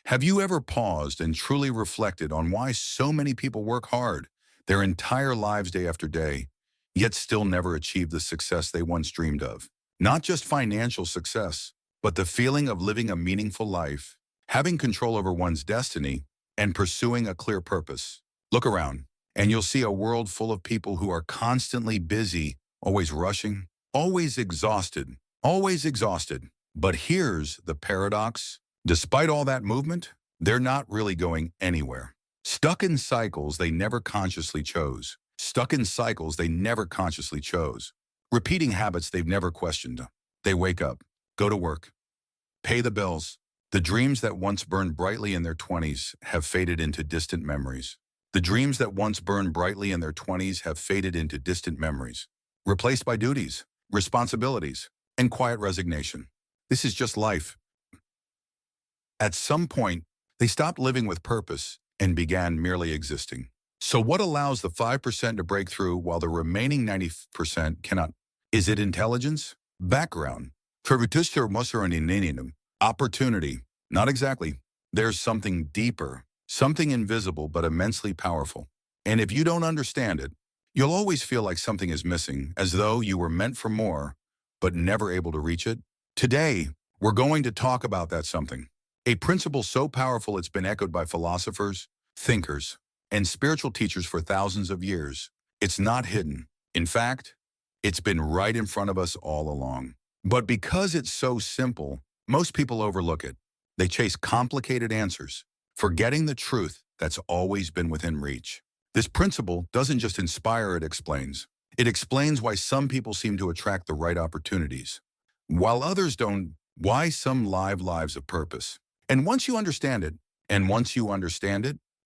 Have you ever paused and truly reflected on why so many people work hard their entire lives day after day, yet still never achieve the success they once dreamed of? Not just financial success, but the feeling of living a meaningful life, having control over one's destiny, and pursuing a clear purpose. Look around, and you'll see a world full of people who are constantly busy, always rushing, always exhausted, always exhausted. But here's the paradox. Despite all that movement, they're not really going anywhere. Stuck in cycles they never consciously chose. Stuck in cycles they never consciously chose. Repeating habits they've never questioned. They wake up, go to work, pay the bills. The dreams that once burned brightly in their 20s have faded into distant memories. The dreams that once burned brightly in their 20s have faded into distant memories, replaced by duties, responsibilities, and quiet resignation. This is just life. At some point, they stopped living with purpose and began merely existing. So what allows the 5% to break through while the remaining 90% cannot? Is it intelligence? Background? Opportunity? Not exactly. There's something deeper, something invisible but immensely powerful. And if you don't understand it, you'll always feel like something is missing, as though you were meant for more, but never able to reach it. Today, we're going to talk about that something. A principle so powerful it's been echoed by philosophers, thinkers, and spiritual teachers for thousands of years. It's not hidden. In fact, it's been right in front of us all along. But because it's so simple, most people overlook it. They chase complicated answers, forgetting the truth that's always been within reach. This principle doesn't just inspire, it explains. It explains why some people seem to attract the right opportunities, while others don't, why some live lives of purpose. And once you understand it,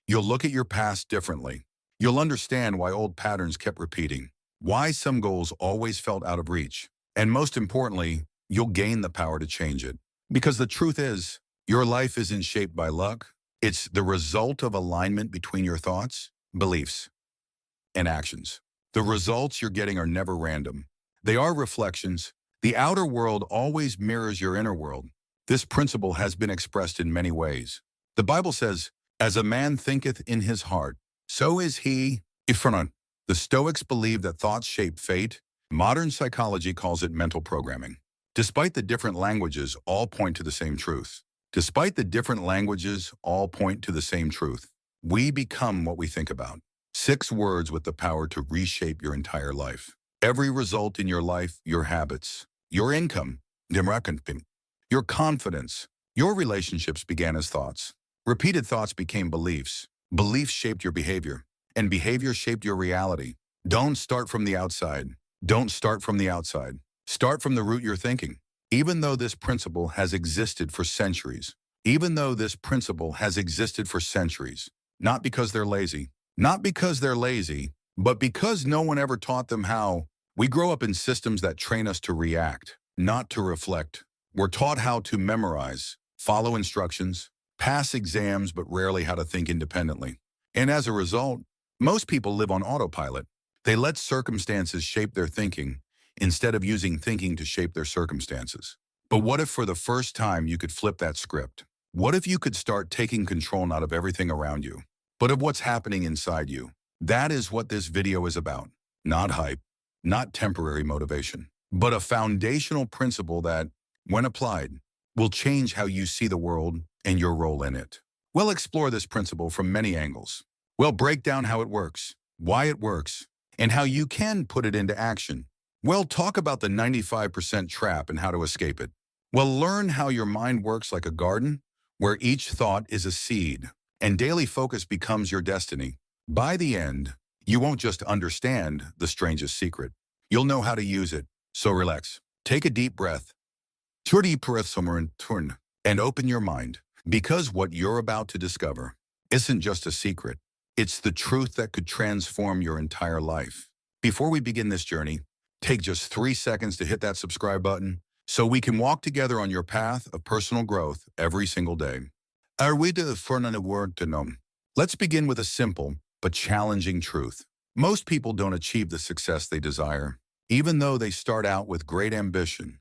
you'll look at your past differently. You'll understand why old patterns kept repeating, why some goals always felt out of reach. And most importantly, you'll gain the power to change it. Because the truth is, your life isn't shaped by luck. It's the result of alignment between your thoughts, beliefs, and actions. The results you're getting are never random. They are reflections. The outer world always mirrors your inner world. This principle has been expressed in many ways. The Bible says, "As a man thinketh in his heart, so is he." Ifranon. The Stoics believe that thoughts shape fate. Modern psychology calls it mental programming. Despite the different languages, all point to the same truth. Despite the different languages, all point to the same truth. We become what we think about. 6 words with the power to reshape your entire life. Every result in your life, your habits, your income, your confidence, your relationships began as thoughts. Repeated thoughts became beliefs. Beliefs shaped your behavior, and behavior shaped your reality. Don't start from the outside. Don't start from the outside. Start from the root you're thinking. Even though this principle has existed for centuries, not because they're lazy, but because no one ever taught them how. We grow up in systems that train us to react, not to reflect. We're taught how to memorize, follow instructions, pass exams, but rarely how to think independently. And as a result, most people live on autopilot. They let circumstances shape their thinking instead of using thinking to shape their circumstances. But what if for the first time you could flip that script? What if you could start taking control not of everything around you, but of what's happening inside you? That is what this video is about. Not hype, not temporary motivation, but a foundational principle that, when applied, will change how you see the world and your role in it. We'll explore this principle from many angles. We'll break down how it works, why it works, and how you can put it into action. We'll talk about the 95% trap and how to escape it. We'll learn how your mind works like a garden, where each thought is a seed, and daily focus becomes your destiny. By the end, you won't just understand the strangest secret. You'll know how to use it. So relax. Take a deep breath. And open your mind. Because what you're about to discover isn't just a secret. It's the truth that could transform your entire life. Before we begin this journey, take just 3 seconds to hit that subscribe button so we can walk together on your path of personal growth every single day. Let's begin with a simple but challenging truth. Most people don't achieve the success they desire, even though they start out with great ambition.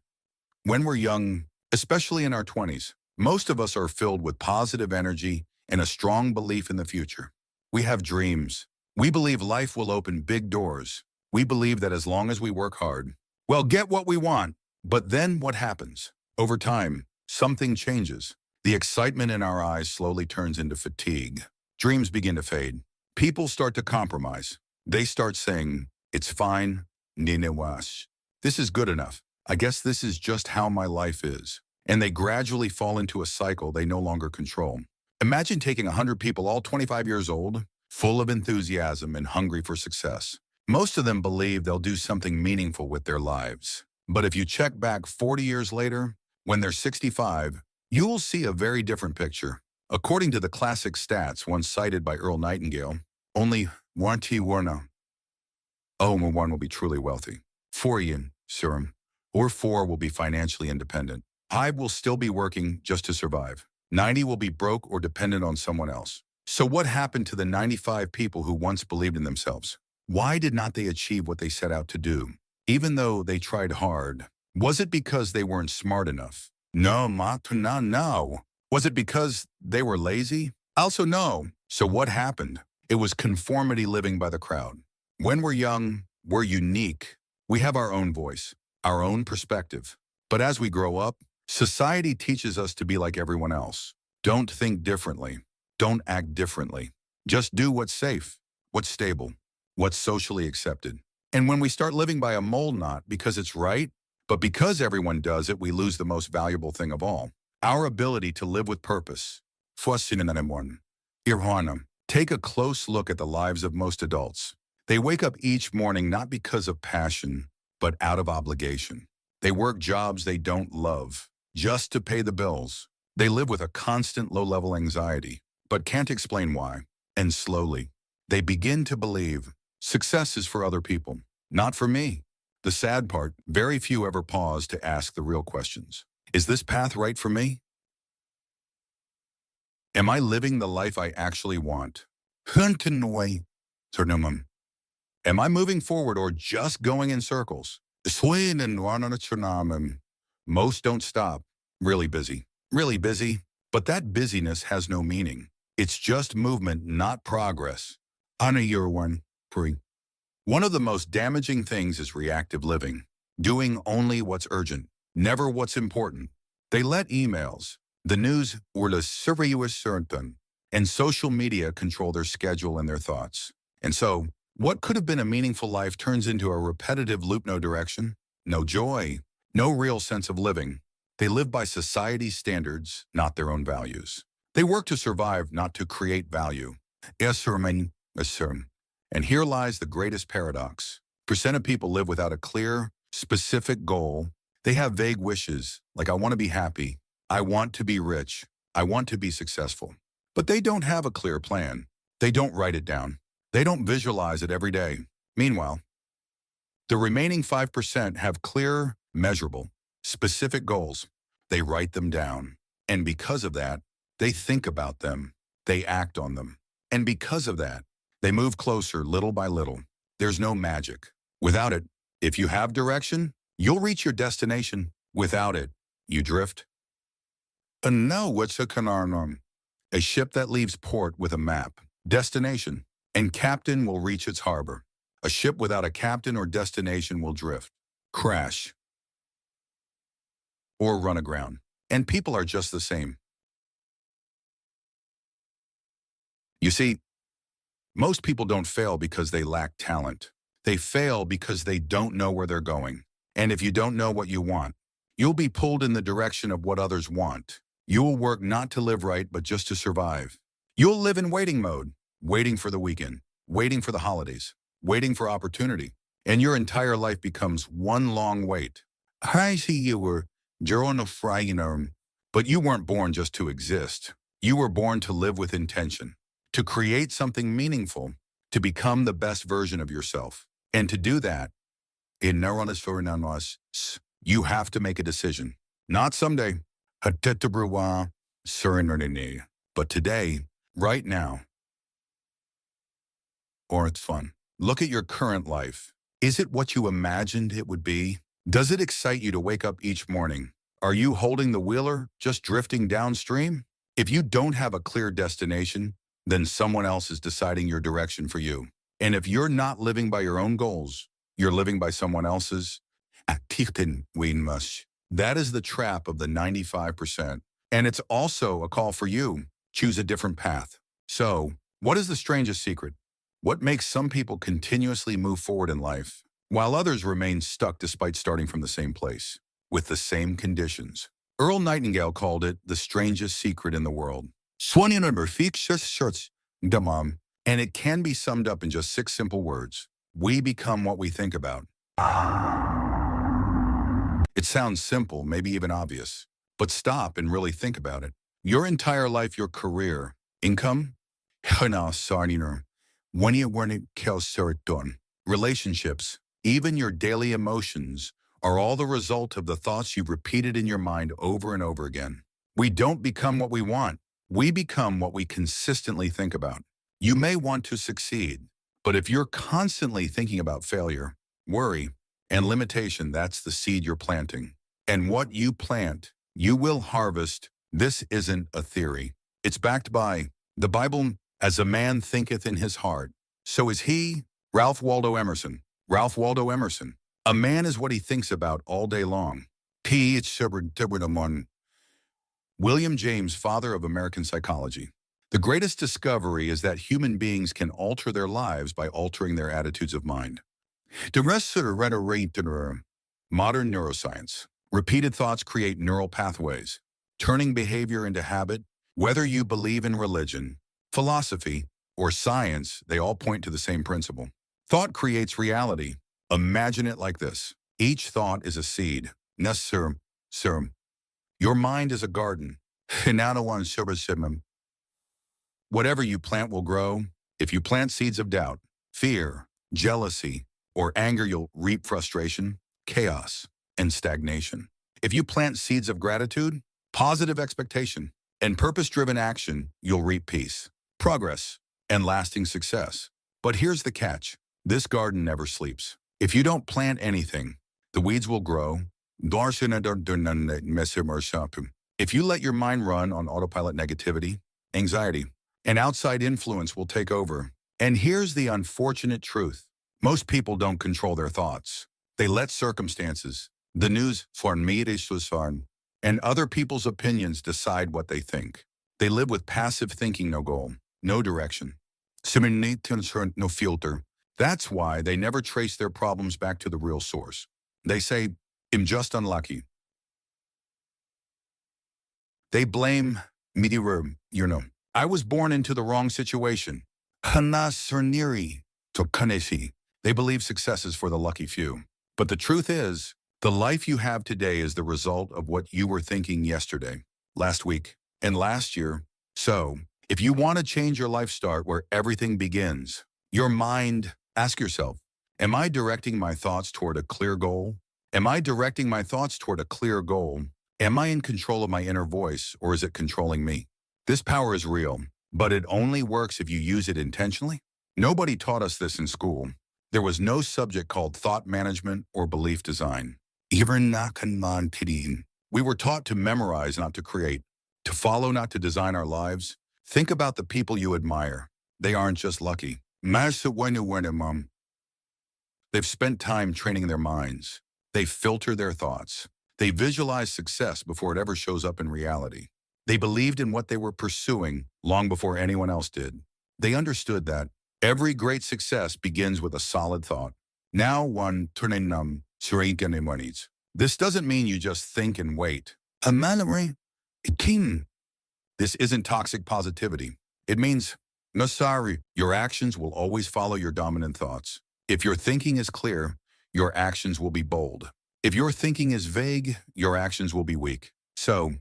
When we're young, especially in our 20s, Most of us are filled with positive energy and a strong belief in the future. We have dreams. We believe life will open big doors. We believe that as long as we work hard, we'll get what we want. But then what happens? Over time, something changes. The excitement in our eyes slowly turns into fatigue. Dreams begin to fade. People start to compromise. They start saying, it's fine, ninewash. This is good enough. I guess this is just how my life is. And they gradually fall into a cycle they no longer control. Imagine taking 100 people, all 25 years old, full of enthusiasm and hungry for success. Most of them believe they'll do something meaningful with their lives. But if you check back 40 years later, when they're 65, you will see a very different picture. According to the classic stats once cited by Earl Nightingale, only 1 will be truly wealthy. 4 yen, serum, or 4 will be financially independent. 5 will still be working just to survive. 90 will be broke or dependent on someone else. So what happened to the 95 people who once believed in themselves? Why did not they achieve what they set out to do, even though they tried hard? Was it because they weren't smart enough? No, no. Was it because they were lazy? Also no. So what happened? It was conformity, living by the crowd. When we're young, we're unique. We have our own voice, our own perspective. But as we grow up, society teaches us to be like everyone else. Don't think differently. Don't act differently. Just do what's safe, what's stable, what's socially accepted. And when we start living by a mold, not because it's right, but because everyone does it, we lose the most valuable thing of all, our ability to live with purpose. Take a close look at the lives of most adults. They wake up each morning not because of passion, but out of obligation. They work jobs they don't love, just to pay the bills. They live with a constant low-level anxiety, but can't explain why. And slowly, they begin to believe success is for other people, not for me. The sad part, very few ever pause to ask the real questions. Is this path right for me? Am I living the life I actually want? Am I moving forward or just going in circles? Most don't stop. Really busy. But that busyness has no meaning. It's just movement, not progress. One of the most damaging things is reactive living, doing only what's urgent, never what's important. They let emails, the news, or the certain, and social media control their schedule and their thoughts. And so, what could have been a meaningful life turns into a repetitive loop, no direction, no joy, no real sense of living. They live by society's standards, not their own values. They work to survive, not to create value. And here lies the greatest paradox. Percent of people live without a clear, specific goal. They have vague wishes, like I want to be happy, I want to be rich, I want to be successful. But they don't have a clear plan. They don't write it down. They don't visualize it every day. Meanwhile, the remaining 5% have clear, measurable, specific goals. They write them down. And because of that, they think about them. They act on them. And because of that, they move closer little by little. There's no magic. Without it, if you have direction, you'll reach your destination. Without it, you drift. And now what's a canarnum? A ship that leaves port with a map, destination, and captain will reach its harbor. A ship without a captain or destination will drift, crash, or run aground. And people are just the same. You see, most people don't fail because they lack talent. They fail because they don't know where they're going. And if you don't know what you want, you'll be pulled in the direction of what others want. You will work not to live right, but just to survive. You'll live in waiting mode, waiting for the weekend, waiting for the holidays, waiting for opportunity. And your entire life becomes one long wait. I see you were but you weren't born just to exist. You were born to live with intention, to create something meaningful, to become the best version of yourself. And to do that, you have to make a decision. Not someday, but today, right now. Or it's fun. Look at your current life. Is it what you imagined it would be? Does it excite you to wake up each morning? Are you holding the wheel or just drifting downstream? If you don't have a clear destination, then someone else is deciding your direction for you. And if you're not living by your own goals, you're living by someone else's. That is the trap of the 95%. And it's also a call for you. Choose a different path. So, what is the strangest secret? What makes some people continuously move forward in life, while others remain stuck despite starting from the same place, with the same conditions? Earl Nightingale called it the strangest secret in the world. And it can be summed up in just 6 simple words. We become what we think about. It sounds simple, maybe even obvious, but stop and really think about it. Your entire life, your career, income, relationships, even your daily emotions are all the result of the thoughts you've repeated in your mind over and over again. We don't become what we want. We become what we consistently think about. You may want to succeed, but if you're constantly thinking about failure, worry, and limitation, that's the seed you're planting. And what you plant, you will harvest. This isn't a theory. It's backed by the Bible. As a man thinketh in his heart, so is he. Ralph Waldo Emerson. Ralph Waldo Emerson. A man is what he thinks about all day long. William James, father of American psychology. The greatest discovery is that human beings can alter their lives by altering their attitudes of mind. Modern neuroscience. Repeated thoughts create neural pathways, turning behavior into habit. Whether you believe in religion, philosophy, or science, they all point to the same principle. Thought creates reality. Imagine it like this. Each thought is a seed. Your mind is a garden. Whatever you plant will grow. If you plant seeds of doubt, fear, jealousy, or anger, you'll reap frustration, chaos, and stagnation. If you plant seeds of gratitude, positive expectation, and purpose-driven action, you'll reap peace, progress, and lasting success. But here's the catch. This garden never sleeps. If you don't plant anything, the weeds will grow. If you let your mind run on autopilot, negativity, anxiety, and outside influence will take over. And here's the unfortunate truth. Most people don't control their thoughts. They let circumstances, the news, and other people's opinions decide what they think. They live with passive thinking, no goal, no direction. No filter. That's why they never trace their problems back to the real source. They say, I'm just unlucky. They blame me, I was born into the wrong situation. They believe success is for the lucky few. But the truth is, the life you have today is the result of what you were thinking yesterday, last week, and last year. So, if you want to change your life, start where everything begins. Your mind. Ask yourself, am I directing my thoughts toward a clear goal? Am I directing my thoughts toward a clear goal? Am I in control of my inner voice, or is it controlling me? This power is real, but it only works if you use it intentionally. Nobody taught us this in school. There was no subject called thought management or belief design. We were taught to memorize, not to create, to follow, not to design our lives. Think about the people you admire. They aren't just lucky. They've spent time training their minds. They filter their thoughts. They visualize success before it ever shows up in reality. They believed in what they were pursuing long before anyone else did. They understood that every great success begins with a solid thought. Now one turning numb. This doesn't mean you just think and wait. This isn't toxic positivity. It means, no sorry, your actions will always follow your dominant thoughts. If your thinking is clear, your actions will be bold. If your thinking is vague, your actions will be weak. So,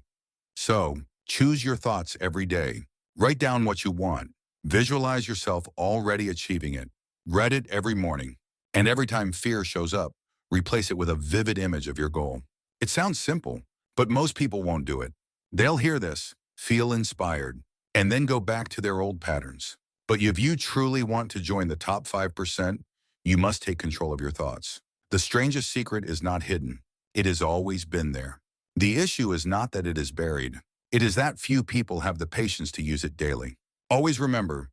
choose your thoughts every day. Write down what you want. Visualize yourself already achieving it. Read it every morning. And every time fear shows up, replace it with a vivid image of your goal. It sounds simple, but most people won't do it. They'll hear this, feel inspired, and then go back to their old patterns. But if you truly want to join the top 5%, you must take control of your thoughts. The strangest secret is not hidden. It has always been there. The issue is not that it is buried. It is that few people have the patience to use it daily. Always remember,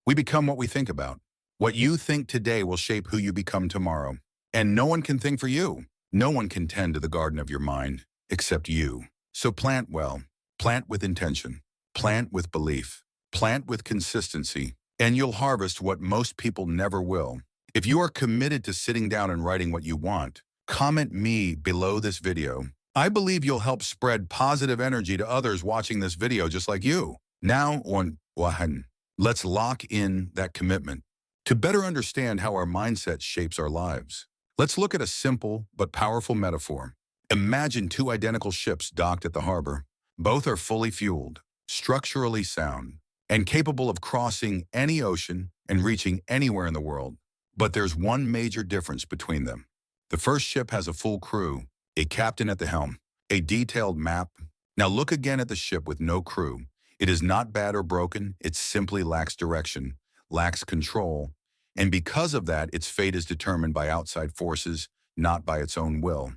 we become what we think about. What you think today will shape who you become tomorrow. And no one can think for you. No one can tend to the garden of your mind except you. So plant well, plant with intention, plant with belief, plant with consistency, and you'll harvest what most people never will. If you are committed to sitting down and writing what you want, comment me below this video. I believe you'll help spread positive energy to others watching this video just like you. Now on Wahan, let's lock in that commitment. To better understand how our mindset shapes our lives, let's look at a simple but powerful metaphor. Imagine two identical ships docked at the harbor. Both are fully fueled, structurally sound, and capable of crossing any ocean and reaching anywhere in the world. But there's one major difference between them. The first ship has a full crew, a captain at the helm, a detailed map. Now look again at the ship with no crew. It is not bad or broken, it simply lacks direction, lacks control, and because of that, its fate is determined by outside forces, not by its own will.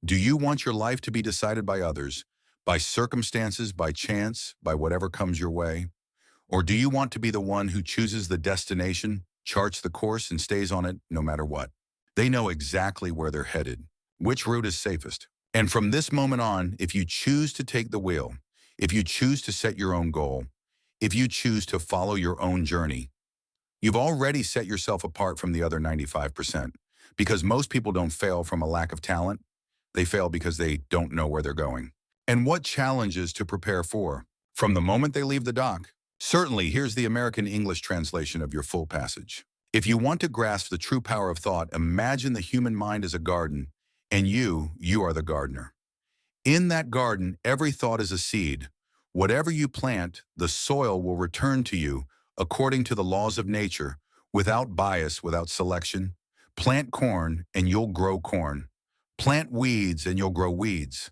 Do you want your life to be decided by others, by circumstances, by chance, by whatever comes your way? Or do you want to be the one who chooses the destination, charts the course, and stays on it no matter what? They know exactly where they're headed, which route is safest. And from this moment on, if you choose to take the wheel, if you choose to set your own goal, if you choose to follow your own journey, you've already set yourself apart from the other 95%. Because most people don't fail from a lack of talent, they fail because they don't know where they're going. And what challenges to prepare for? From the moment they leave the dock. Certainly, here's the American English translation of your full passage. If you want to grasp the true power of thought, imagine the human mind as a garden, and you are the gardener. In that garden, every thought is a seed. Whatever you plant, the soil will return to you according to the laws of nature, without bias, without selection. Plant corn, and you'll grow corn. Plant weeds, and you'll grow weeds.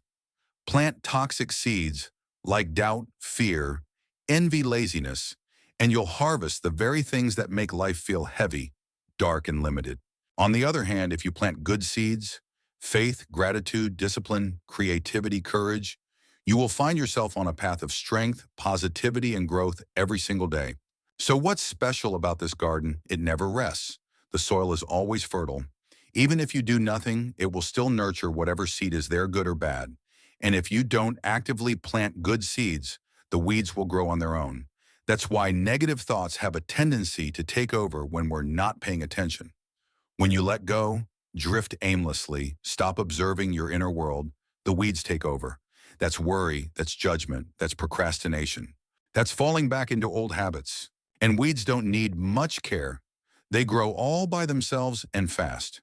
Plant toxic seeds like doubt, fear, envy, laziness, and you'll harvest the very things that make life feel heavy, dark, and limited. On the other hand, if you plant good seeds, faith, gratitude, discipline, creativity, courage, you will find yourself on a path of strength, positivity, and growth every single day. So what's special about this garden? It never rests. The soil is always fertile. Even if you do nothing, it will still nurture whatever seed is there, good or bad. And if you don't actively plant good seeds, the weeds will grow on their own. That's why negative thoughts have a tendency to take over when we're not paying attention. When you let go, drift aimlessly, stop observing your inner world, the weeds take over. That's worry, that's judgment, that's procrastination. That's falling back into old habits. And weeds don't need much care. They grow all by themselves and fast.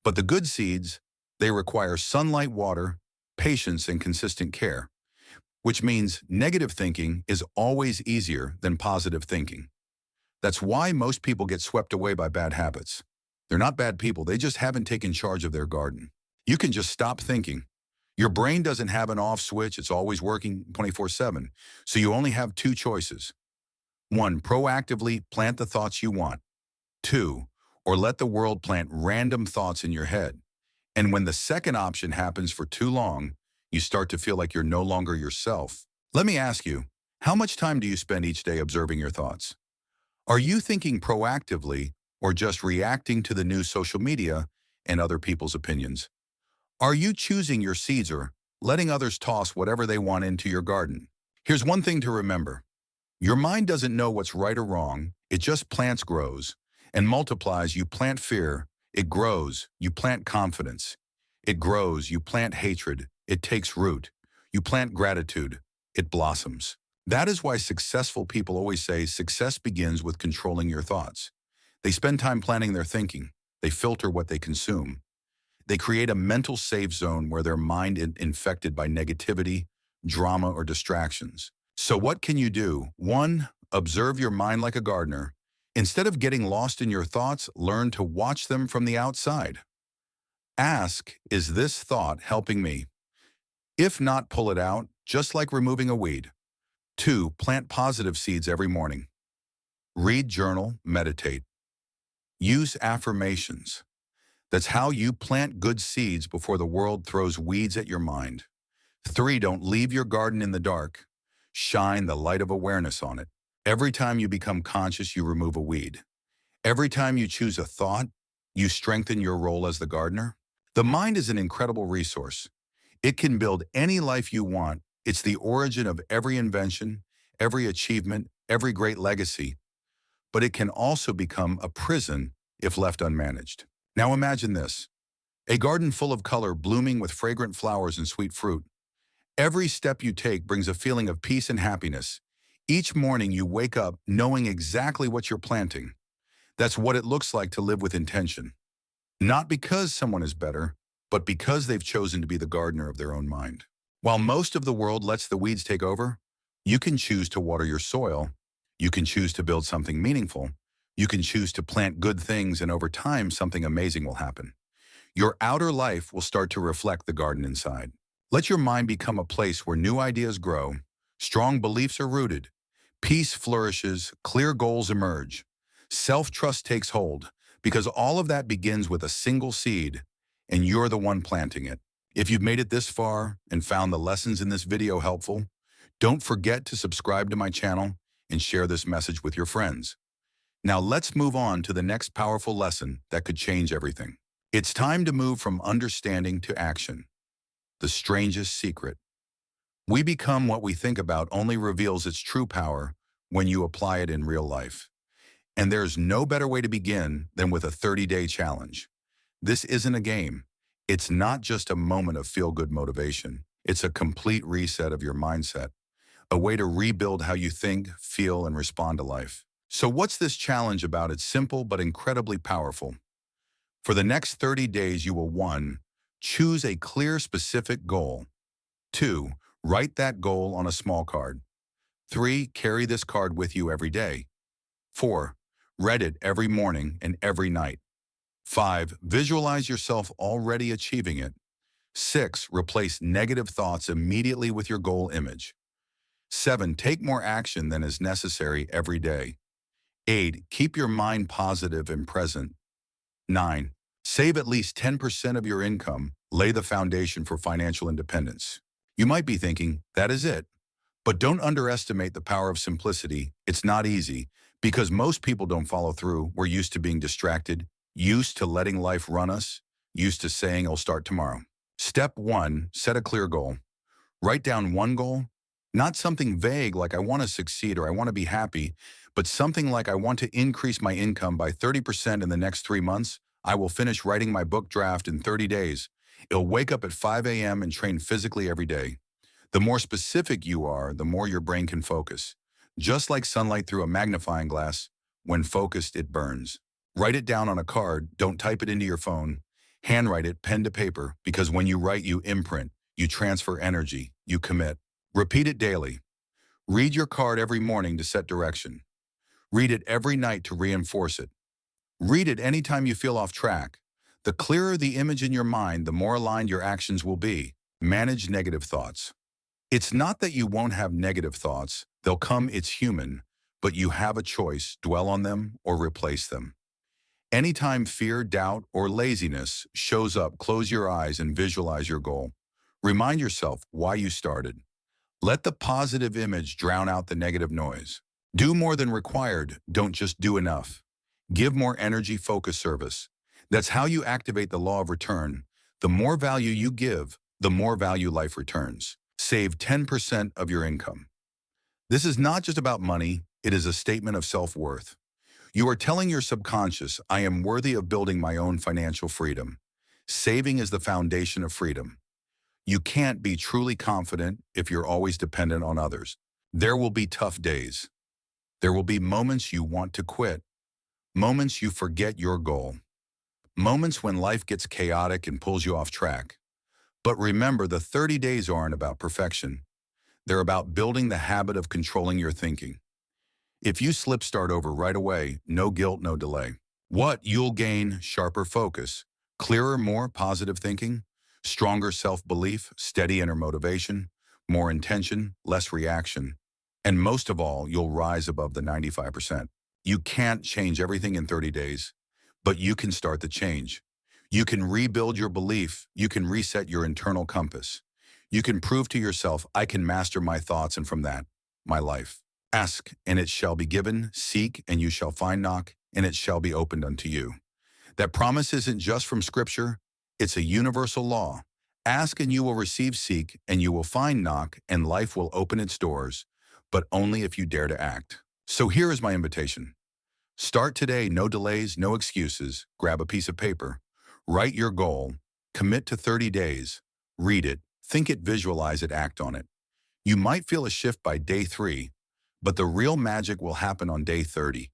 But the good seeds, they require sunlight, water, patience, and consistent care, which means negative thinking is always easier than positive thinking. That's why most people get swept away by bad habits. They're not bad people, they just haven't taken charge of their garden. You can just stop thinking. Your brain doesn't have an off switch, it's always working 24/7. So you only have two choices. 1, proactively plant the thoughts you want. 2, or let the world plant random thoughts in your head. And when the second option happens for too long, you start to feel like you're no longer yourself. Let me ask you, how much time do you spend each day observing your thoughts? Are you thinking proactively or just reacting to the new social media and other people's opinions? Are you choosing your seeds or letting others toss whatever they want into your garden? Here's one thing to remember. Your mind doesn't know what's right or wrong. It just plants, grows, and multiplies. You plant fear, it grows. You plant confidence, it grows. You plant hatred, it takes root. You plant gratitude, it blossoms. That is why successful people always say success begins with controlling your thoughts. They spend time planning their thinking. They filter what they consume. They create a mental safe zone where their mind is infected by negativity, drama, or distractions. So what can you do? 1, observe your mind like a gardener. Instead of getting lost in your thoughts, learn to watch them from the outside. Ask, is this thought helping me? If not, pull it out, just like removing a weed. 2, plant positive seeds every morning. Read, journal, meditate. Use affirmations. That's how you plant good seeds before the world throws weeds at your mind. 3, don't leave your garden in the dark. Shine the light of awareness on it. Every time you become conscious, you remove a weed. Every time you choose a thought, you strengthen your role as the gardener. The mind is an incredible resource. It can build any life you want. It's the origin of every invention, every achievement, every great legacy. But it can also become a prison if left unmanaged. Now imagine this: a garden full of color, blooming with fragrant flowers and sweet fruit. Every step you take brings a feeling of peace and happiness. Each morning you wake up knowing exactly what you're planting. That's what it looks like to live with intention. Not because someone is better, but because they've chosen to be the gardener of their own mind. While most of the world lets the weeds take over, you can choose to water your soil. You can choose to build something meaningful. You can choose to plant good things, and over time, something amazing will happen. Your outer life will start to reflect the garden inside. Let your mind become a place where new ideas grow, strong beliefs are rooted, peace flourishes, clear goals emerge, self-trust takes hold, because all of that begins with a single seed, and you're the one planting it. If you've made it this far and found the lessons in this video helpful, don't forget to subscribe to my channel and share this message with your friends. Now let's move on to the next powerful lesson that could change everything. It's time to move from understanding to action. The strangest secret. We become what we think about only reveals its true power when you apply it in real life. And there's no better way to begin than with a 30-day challenge. This isn't a game. It's not just a moment of feel-good motivation. It's a complete reset of your mindset, a way to rebuild how you think, feel, and respond to life. So what's this challenge about? It's simple but incredibly powerful. For the next 30 days, you will 1. Choose a clear, specific goal. 2. Write that goal on a small card. 3. Carry this card with you every day. 4. Read it every morning and every night. 5. Visualize yourself already achieving it. 6. Replace negative thoughts immediately with your goal image. 7. Take more action than is necessary every day. 8. Keep your mind positive and present. 9. Save at least 10% of your income. Lay the foundation for financial independence. You might be thinking, that is it. But don't underestimate the power of simplicity. It's not easy, because most people don't follow through. We're used to being distracted, used to letting life run us, used to saying, I'll start tomorrow. Step 1, set a clear goal. Write down one goal, not something vague like I want to succeed or I want to be happy, but something like I want to increase my income by 30% in the next 3 months. I will finish writing my book draft in 30 days. I'll wake up at 5 a.m. and train physically every day. The more specific you are, the more your brain can focus. Just like sunlight through a magnifying glass, when focused, it burns. Write it down on a card, don't type it into your phone. Handwrite it, pen to paper, because when you write, you imprint, you transfer energy, you commit. Repeat it daily. Read your card every morning to set direction. Read it every night to reinforce it. Read it anytime you feel off track. The clearer the image in your mind, the more aligned your actions will be. Manage negative thoughts. It's not that you won't have negative thoughts. They'll come, it's human, but you have a choice: dwell on them or replace them. Anytime fear, doubt, or laziness shows up, close your eyes and visualize your goal. Remind yourself why you started. Let the positive image drown out the negative noise. Do more than required, don't just do enough. Give more energy, focus, service. That's how you activate the law of return. The more value you give, the more value life returns. Save 10% of your income. This is not just about money, it is a statement of self-worth. You are telling your subconscious, I am worthy of building my own financial freedom. Saving is the foundation of freedom. You can't be truly confident if you're always dependent on others. There will be tough days. There will be moments you want to quit. Moments you forget your goal. Moments when life gets chaotic and pulls you off track. But remember, the 30 days aren't about perfection. They're about building the habit of controlling your thinking. If you slip, start over right away. No guilt, no delay. What you'll gain: sharper focus, clearer, more positive thinking, stronger self-belief, steady inner motivation, more intention, less reaction. And most of all, you'll rise above the 95%. You can't change everything in 30 days, but you can start the change. You can rebuild your belief. You can reset your internal compass. You can prove to yourself, I can master my thoughts, and from that, my life. Ask, and it shall be given. Seek, and you shall find. Knock, and it shall be opened unto you. That promise isn't just from Scripture, it's a universal law. Ask, and you will receive. Seek, and you will find. Knock, and life will open its doors, but only if you dare to act. So here is my invitation. Start today, no delays, no excuses. Grab a piece of paper. Write your goal. Commit to 30 days. Read it, think it, visualize it, act on it. You might feel a shift by day 3, but the real magic will happen on day 30,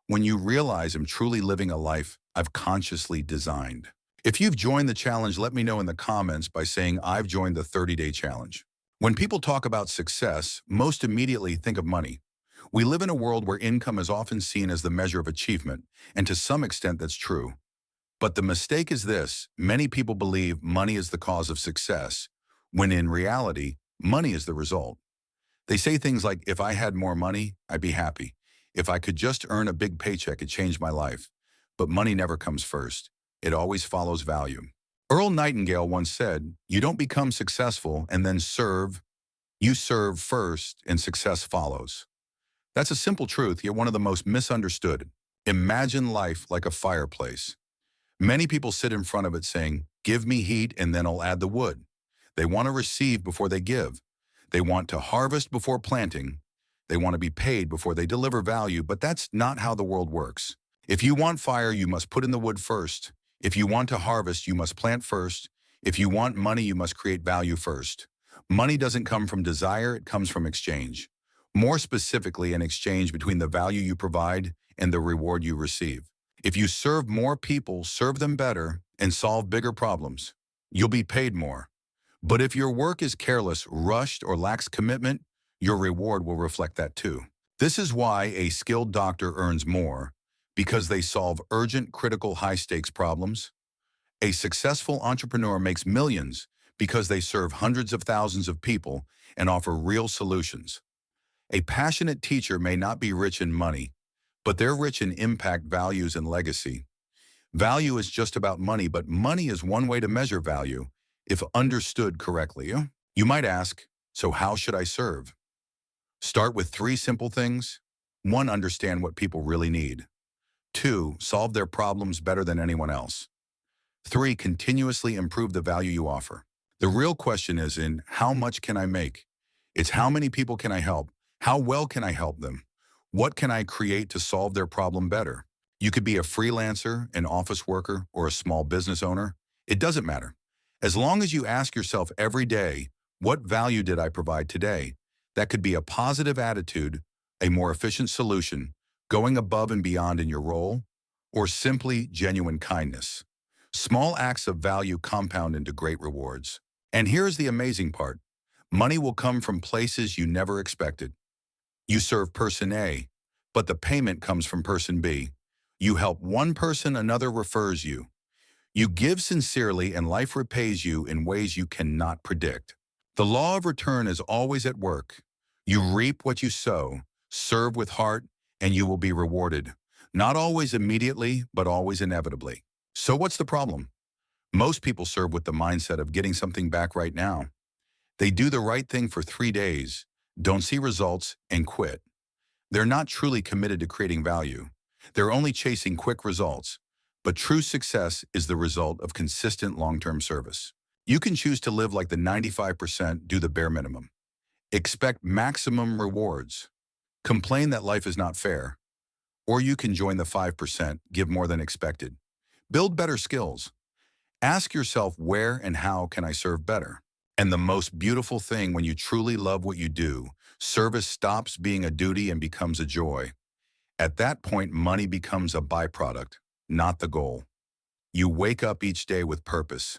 when you realize I'm truly living a life I've consciously designed. If you've joined the challenge, let me know in the comments by saying I've joined the 30-day challenge. When people talk about success, most immediately think of money. We live in a world where income is often seen as the measure of achievement, and to some extent that's true. But the mistake is this: many people believe money is the cause of success, when in reality, money is the result. They say things like, if I had more money, I'd be happy. If I could just earn a big paycheck, it'd change my life. But money never comes first. It always follows value. Earl Nightingale once said, you don't become successful and then serve. You serve first and success follows. That's a simple truth, yet one of the most misunderstood. Imagine life like a fireplace. Many people sit in front of it saying, give me heat and then I'll add the wood. They want to receive before they give. They want to harvest before planting. They want to be paid before they deliver value, but that's not how the world works. If you want fire, you must put in the wood first. If you want to harvest, you must plant first. If you want money, you must create value first. Money doesn't come from desire, it comes from exchange. More specifically, an exchange between the value you provide and the reward you receive. If you serve more people, serve them better, and solve bigger problems, you'll be paid more. But if your work is careless, rushed, or lacks commitment, your reward will reflect that too. This is why a skilled doctor earns more, because they solve urgent, critical, high-stakes problems. A successful entrepreneur makes millions because they serve hundreds of thousands of people and offer real solutions. A passionate teacher may not be rich in money, but they're rich in impact, values, and legacy. Value is just about money, but money is one way to measure value, if understood correctly. You might ask, so how should I serve? Start with 3 simple things. 1, understand what people really need. 2, solve their problems better than anyone else. 3, continuously improve the value you offer. The real question isn't how much can I make? It's how many people can I help? How well can I help them? What can I create to solve their problem better? You could be a freelancer, an office worker, or a small business owner. It doesn't matter. As long as you ask yourself every day, what value did I provide today? That could be a positive attitude, a more efficient solution, going above and beyond in your role, or simply genuine kindness. Small acts of value compound into great rewards. And here's the amazing part. Money will come from places you never expected. You serve person A, but the payment comes from person B. You help one person, another refers you. You give sincerely, and life repays you in ways you cannot predict. The law of return is always at work. You reap what you sow, serve with heart, and you will be rewarded. Not always immediately, but always inevitably. So what's the problem? Most people serve with the mindset of getting something back right now. They do the right thing for 3 days, don't see results, and quit. They're not truly committed to creating value. They're only chasing quick results. But true success is the result of consistent long-term service. You can choose to live like the 95%, do the bare minimum. Expect maximum rewards. Complain that life is not fair. Or you can join the 5%, give more than expected. Build better skills. Ask yourself, where and how can I serve better? And the most beautiful thing, when you truly love what you do, service stops being a duty and becomes a joy. At that point, money becomes a byproduct, not the goal. You wake up each day with purpose,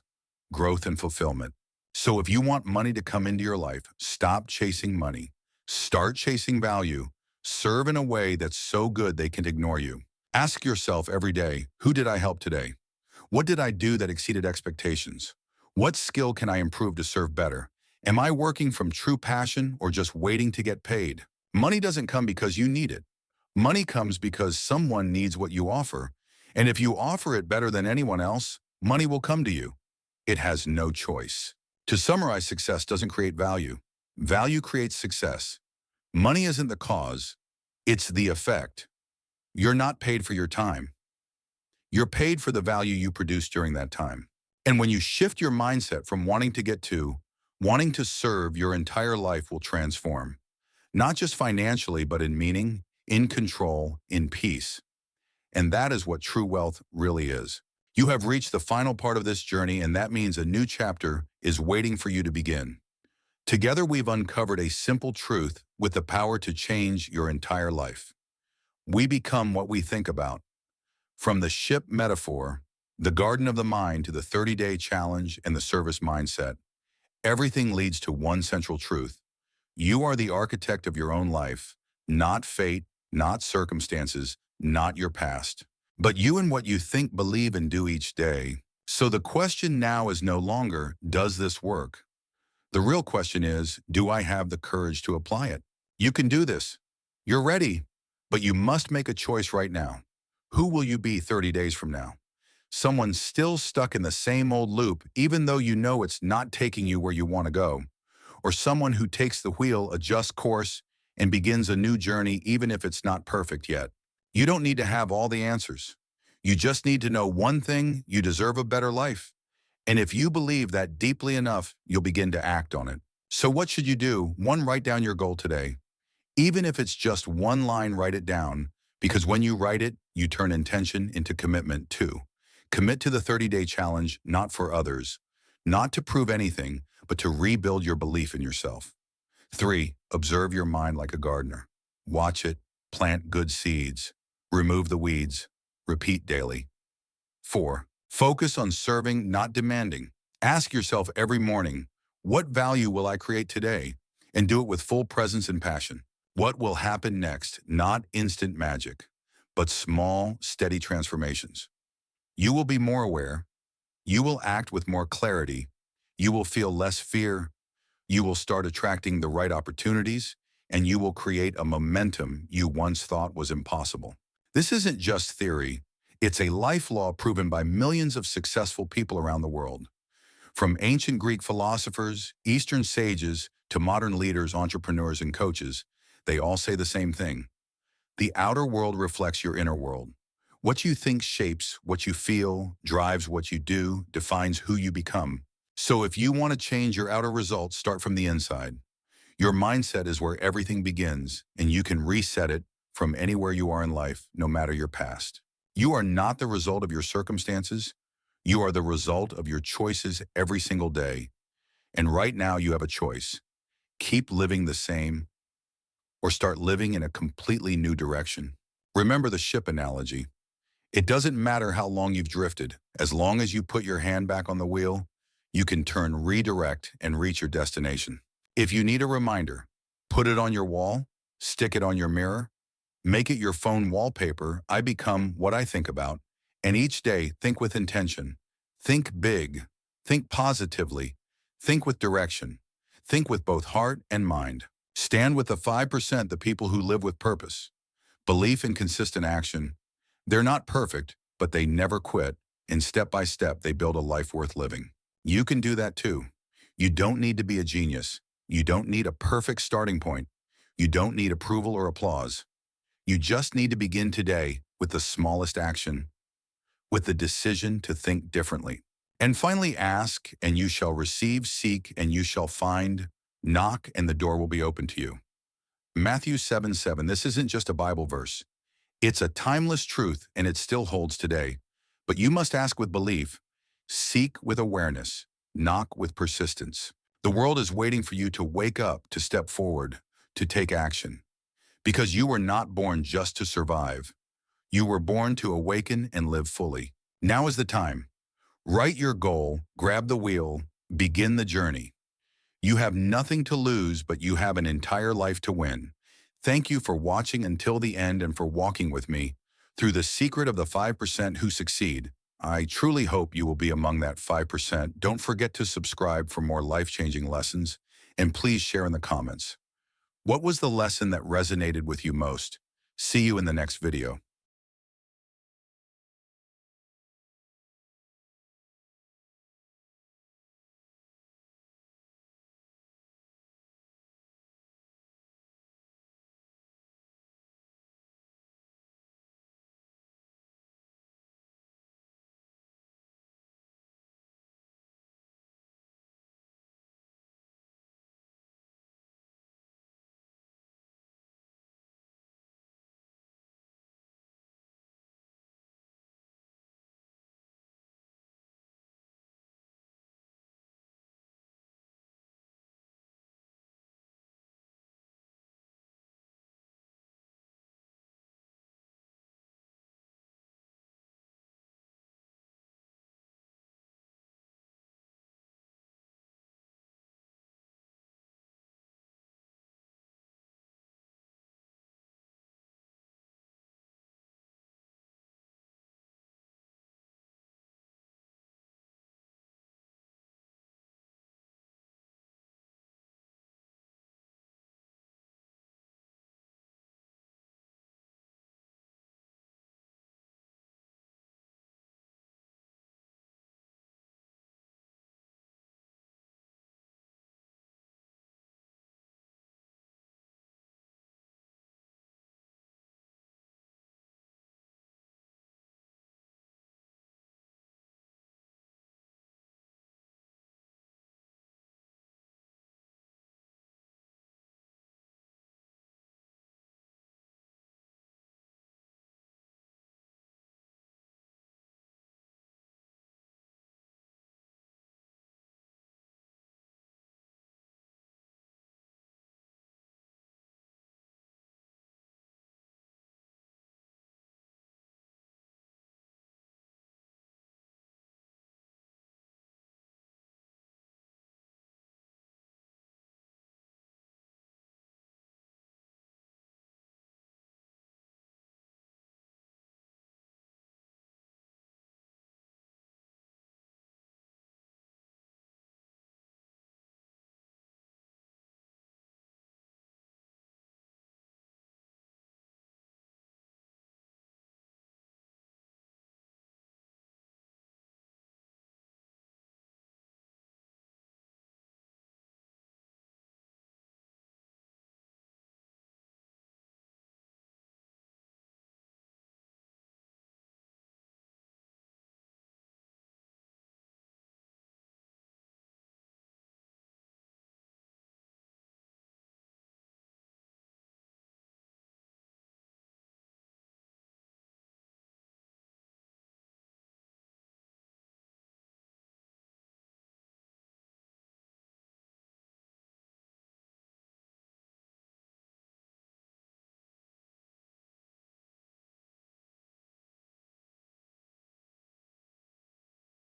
growth, and fulfillment. So if you want money to come into your life, stop chasing money. Start chasing value. Serve in a way that's so good they can ignore you. Ask yourself every day, who did I help today? What did I do that exceeded expectations? What skill can I improve to serve better? Am I working from true passion or just waiting to get paid? Money doesn't come because you need it. Money comes because someone needs what you offer. And if you offer it better than anyone else, Money will come to you. It has no choice. To summarize, success doesn't create value. Value creates success. Money isn't the cause, it's the effect. You're not paid for your time. You're paid for the value you produce during that time. And when you shift your mindset from wanting to get to wanting to serve, your entire life will transform. Not just financially, but in meaning, in control, in peace. And that is what true wealth really is. You have reached the final part of this journey, and that means a new chapter is waiting for you to begin. Together, we've uncovered a simple truth with the power to change your entire life. We become what we think about. From the ship metaphor, the garden of the mind, to the 30-day challenge and the service mindset, everything leads to one central truth. You are the architect of your own life, not fate, not circumstances, not your past, but you and what you think, believe, and do each day. So the question now is no longer, does this work? The real question is, do I have the courage to apply it? You can do this. You're ready, but you must make a choice right now. Who will you be 30 days from now? Someone still stuck in the same old loop, even though you know it's not taking you where you want to go? Or someone who takes the wheel, adjusts course, and begins a new journey, even if it's not perfect yet? You don't need to have all the answers. You just need to know one thing: you deserve a better life. And if you believe that deeply enough, you'll begin to act on it. So what should you do? One, write down your goal today. Even if it's just one line, write it down, because when you write it, you turn intention into commitment. Two, commit to the 30-day challenge, not for others, not to prove anything, but to rebuild your belief in yourself. Three, observe your mind like a gardener. Watch it, plant good seeds, remove the weeds, repeat daily. Four, focus on serving, not demanding. Ask yourself every morning, what value will I create today? And do it with full presence and passion. What will happen next? Not instant magic, but small, steady transformations. You will be more aware. You will act with more clarity. You will feel less fear. You will start attracting the right opportunities, and you will create a momentum you once thought was impossible. This isn't just theory. It's a life law proven by millions of successful people around the world. From ancient Greek philosophers, Eastern sages, to modern leaders, entrepreneurs, and coaches, they all say the same thing. The outer world reflects your inner world. What you think shapes what you feel, drives what you do, defines who you become. So if you want to change your outer results, start from the inside. Your mindset is where everything begins, and you can reset it from anywhere you are in life, no matter your past. You are not the result of your circumstances. You are the result of your choices every single day. And right now you have a choice. Keep living the same, or start living in a completely new direction. Remember the ship analogy. It doesn't matter how long you've drifted. As long as you put your hand back on the wheel, you can turn, redirect, and reach your destination. If you need a reminder, put it on your wall, stick it on your mirror, make it your phone wallpaper. I become what I think about. And each day, think with intention. Think big. Think positively. Think with direction. Think with both heart and mind. Stand with the 5%, the people who live with purpose. Belief and consistent action. They're not perfect, but they never quit. And step by step, they build a life worth living. You can do that too. You don't need to be a genius. You don't need a perfect starting point. You don't need approval or applause. You just need to begin today with the smallest action, with the decision to think differently. And finally, ask, and you shall receive; seek, and you shall find; knock, and the door will be open to you. Matthew 7:7. This isn't just a Bible verse. It's a timeless truth, and it still holds today. But you must ask with belief, seek with awareness, knock with persistence. The world is waiting for you to wake up, to step forward, to take action. Because you were not born just to survive. You were born to awaken and live fully. Now is the time. Write your goal, grab the wheel, begin the journey. You have nothing to lose, but you have an entire life to win. Thank you for watching until the end and for walking with me through the secret of the 5% who succeed. I truly hope you will be among that 5%. Don't forget to subscribe for more life-changing lessons, and please share in the comments. What was the lesson that resonated with you most? See you in the next video.